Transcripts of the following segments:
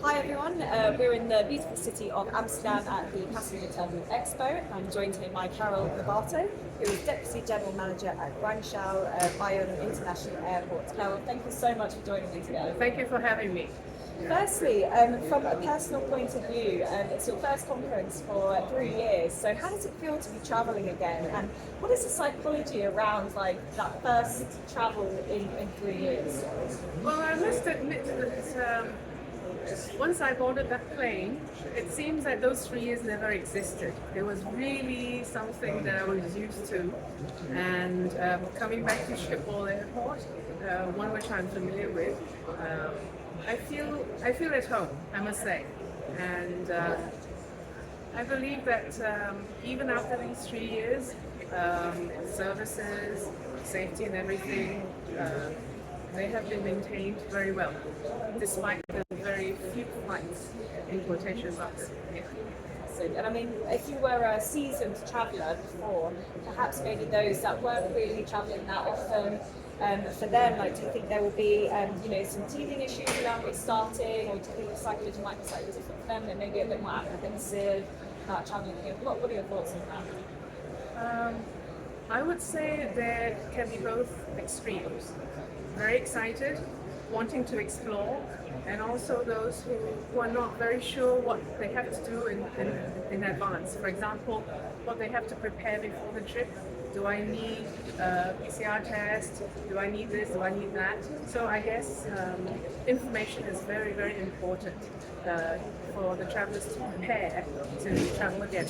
Hi everyone, we're in the beautiful city of Amsterdam at the Passenger Terminal Expo. I'm joined here by Carol Lobato, who is Deputy General Manager at Guangzhou Baiyun International Airport. Carol, thank you so much for joining me today. Thank you for having me. Firstly, from a personal point of view, it's your first conference for 3 years, so how does it feel to be travelling again? And what is the psychology around that first travel in 3 years? Well, I must admit that once I boarded that plane, it seems that those 3 years never existed. It was really something that I was used to. And coming back to Schiphol Airport, one which I'm familiar with, I feel at home, I must say. And I believe that even after these 3 years, services, safety and everything, they have been maintained very well, despite the very few flights in quotation marks. Yeah. And I mean, if you were a seasoned traveller before, perhaps maybe those that weren't really travelling that often, for them, do you think there will be, some teething issues around restarting, or do you think the psychology might be slightly different for them? They may be a bit more apprehensive about travelling again. What are your thoughts on that? I would say there can be both extremes. Very excited, wanting to explore, and also those who are not very sure what they have to do in advance. For example, what they have to prepare before the trip. Do I need a PCR test? Do I need this? Do I need that? So I guess information is very, very important for the travelers to prepare to travel again.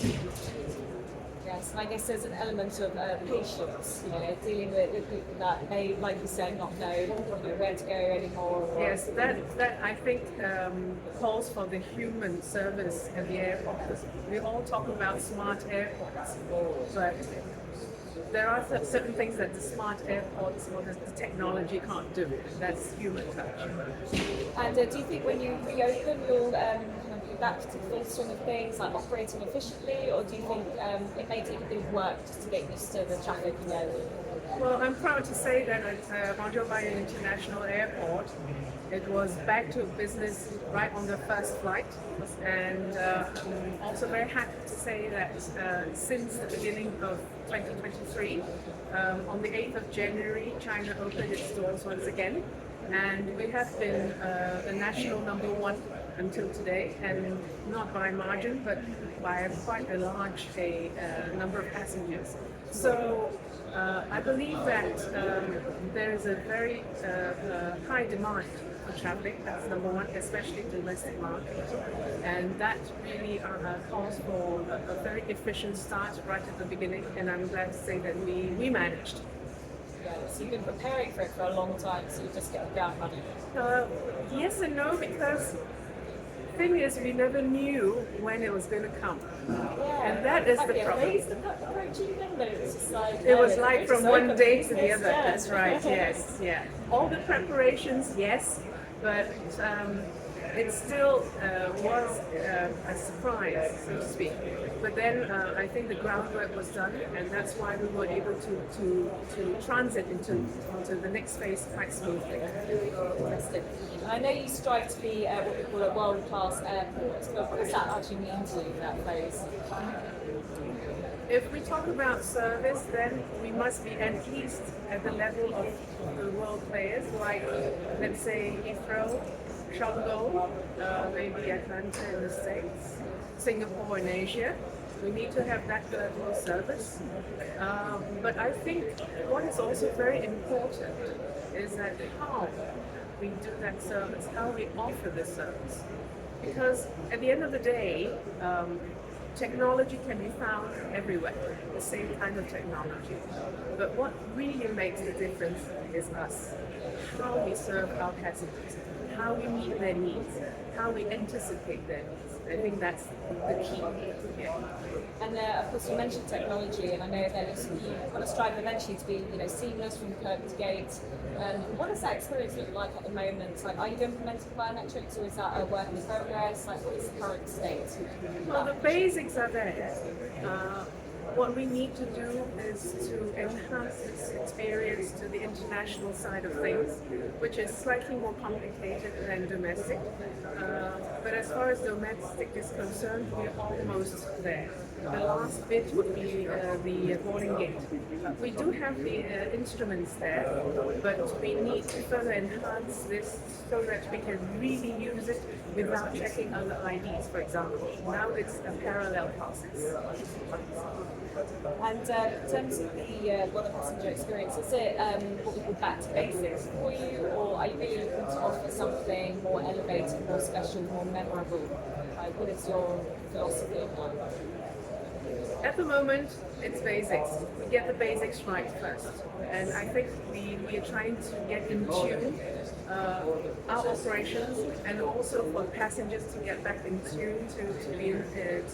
Yes, and I guess there's an element of patience, dealing with people that may, like you said, not know where to go anymore. Yes, that I think calls for the human service at the airport. We all talk about smart airports, but there are certain things that the smart airports or the technology can't do. That's human touch. And do you think when you reopen, you'll be back to the full swing of things, like operating efficiently, or do you think it may take a bit of work just to get used to the traffic again? Well, I'm proud to say that at Guangzhou Baiyun International Airport, it was back to business right on the first flight, and I'm also very happy to say that since the beginning of 2023, on the 8th of January, China opened its doors once again, and we have been the national number one until today, and not by margin, but by quite a large number of passengers. So I believe that there is a very high demand for traveling. That's number one, especially domestic market, and that really calls for a very efficient start right at the beginning. And I'm glad to say that we managed. So you've been preparing for it for a long time, so you just get the ground running. Yes and no, because the thing is, we never knew when it was going to come, and that is the problem. It was like from one day to the other. That's right. Yes, yeah. All the preparations, yes, but it still was a surprise, so to speak. But then I think the groundwork was done, and that's why we were able to transit into the next phase quite smoothly. Fantastic. And I know you strive to be what we call a world-class airport, but what does that actually mean to you, that phrase? If we talk about service, then we must be at least at the level of the world players, like, let's say, Heathrow, Shanghai, maybe Atlanta in the States, Singapore in Asia. We need to have that level of service. But I think what is also very important is that how we do that service, how we offer this service. Because at the end of the day, technology can be found everywhere, the same kind of technology. But what really makes the difference is us, how we serve our passengers, how we meet their needs, how we anticipate their needs. I think that's the key. Yeah. And of course, you mentioned technology, and I know that you want to strive eventually to be, seamless from curb to gate. What does that experience look like at the moment? Are you implementing biometrics, or is that a work in progress? What is the current state? Well, the basics are there. what we need to do is to enhance this experience to the international side of things, which is slightly more complicated than domestic. But as far as domestic is concerned, we're almost there. The last bit would be the boarding gate. We do have the instruments there, but we need to further enhance this so that we can really use it without checking other IDs, for example. Now it's a parallel process. And in terms of the passenger experience, is it what we call back to basics for you, or are you really looking to offer something more elevated, more special, more memorable? What is your philosophy on that? At the moment, it's basics. We get the basics right first. And I think we are trying to get in tune our operations and also for passengers to get back in tune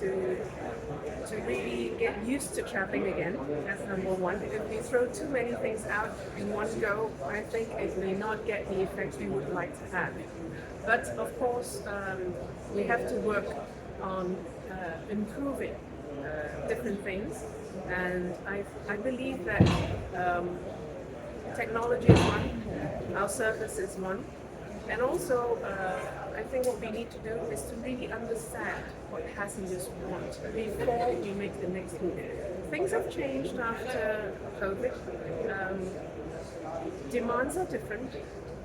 to really get used to traveling again. That's number one. If we throw too many things out in one go, I think it may not get the effect we would like to have. But of course, we have to work on improving different things, and I believe that technology is one, our service is one, and also I think what we need to do is to really understand what passengers want before we make the next move. Things have changed after COVID. Demands are different,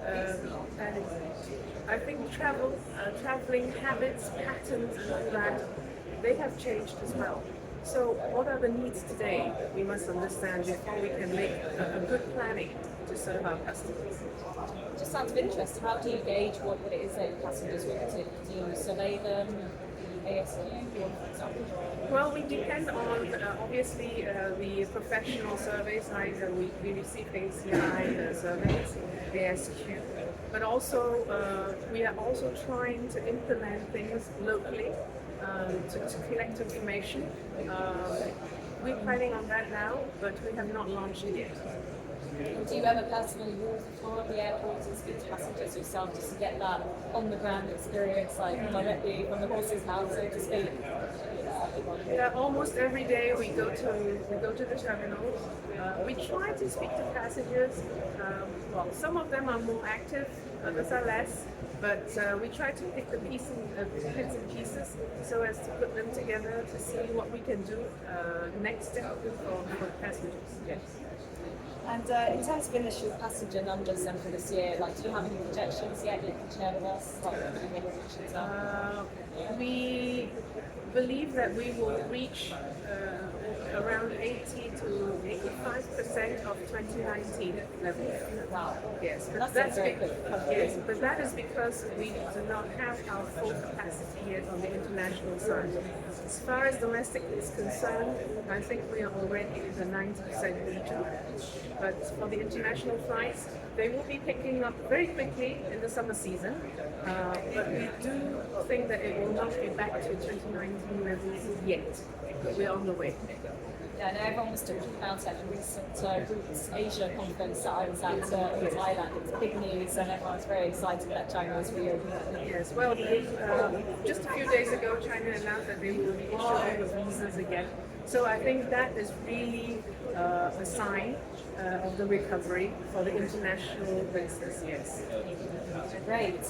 and I think traveling habits, patterns, and all that, they have changed as well. So what are the needs today? We must understand before we can make a good planning to serve our customers. Just out of interest, how do you gauge what it is that passengers want to? Do you survey them, ASQ, for example? Well, we depend on obviously the professional surveys, like we receive ACI surveys, ASQ, but also we are also trying to implement things locally. To collect information. We're planning on that now, but we have not launched it yet. Do you ever personally walk the floor of the airport and speak to passengers yourself just to get that on-the-ground experience, like directly from the horse's mouth, so to speak? Yeah, almost every day we go to the terminals. We try to speak to passengers. Well, some of them are more active, others are less. But we try to pick the bits and pieces so as to put them together to see what we can do next step for passengers. Yes. And in terms of initial passenger numbers then for this year, like, do you have any projections yet you can share with us? Like, what your projections are? We believe that we will reach around 80 to 85% of 2019 level. Wow. Yes, but that's very good. Yes, but that is because we do not have our full capacity yet on the international side. As far as domestic is concerned, I think we are already in the 90% region. But for the international flights, they will be picking up very quickly in the summer season. But we do think that it will not be back to 2019 levels yet. But we're on the way. Yeah, no, everyone was talking about at the recent Roots Asia conference that I was at in Thailand. It's big news, and everyone's very excited that China is reopening. Yes, well, just a few days ago, China announced that they will be issuing the visas again. So I think that is really a sign of the recovery for the international business. Yes. Great.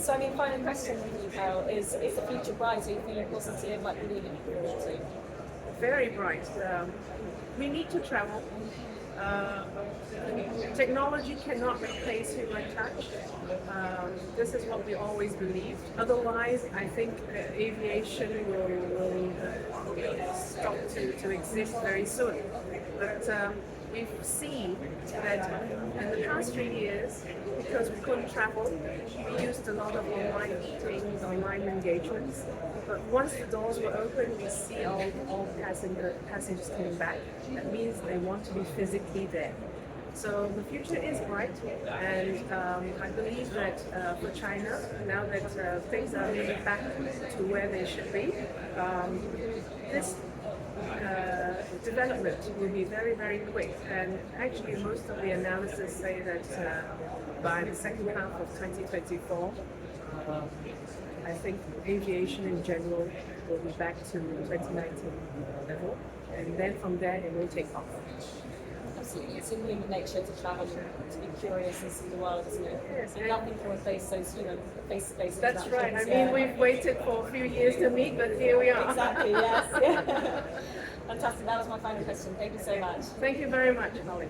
So, I mean, final question for you, Carol, is the future bright? Are you feeling positive, like really looking forward to? Very bright. We need to travel. Technology cannot replace human touch. This is what we always believed. Otherwise, I think aviation will stop to exist very soon. But we've seen that in the past 3 years, because we couldn't travel, we used a lot of online meetings, online engagements. But once the doors were open, we see all passengers coming back. That means they want to be physically there. So the future is bright, and I believe that for China, now that things are really back to where they should be, this development will be very, very quick. And actually, most of the analysis say that by the second half of 2024, I think aviation in general will be back to 2019 level, and then from there it will take off. Absolutely, it's in human nature to travel and to be curious and see the world, isn't it? Yes, And nothing can replace those, face-to-face That's right. I interactions, mean, we've waited for a few years to meet, but here we are. Exactly, yes. Fantastic, that was my final question. Thank you so much. Thank you very much, Holly.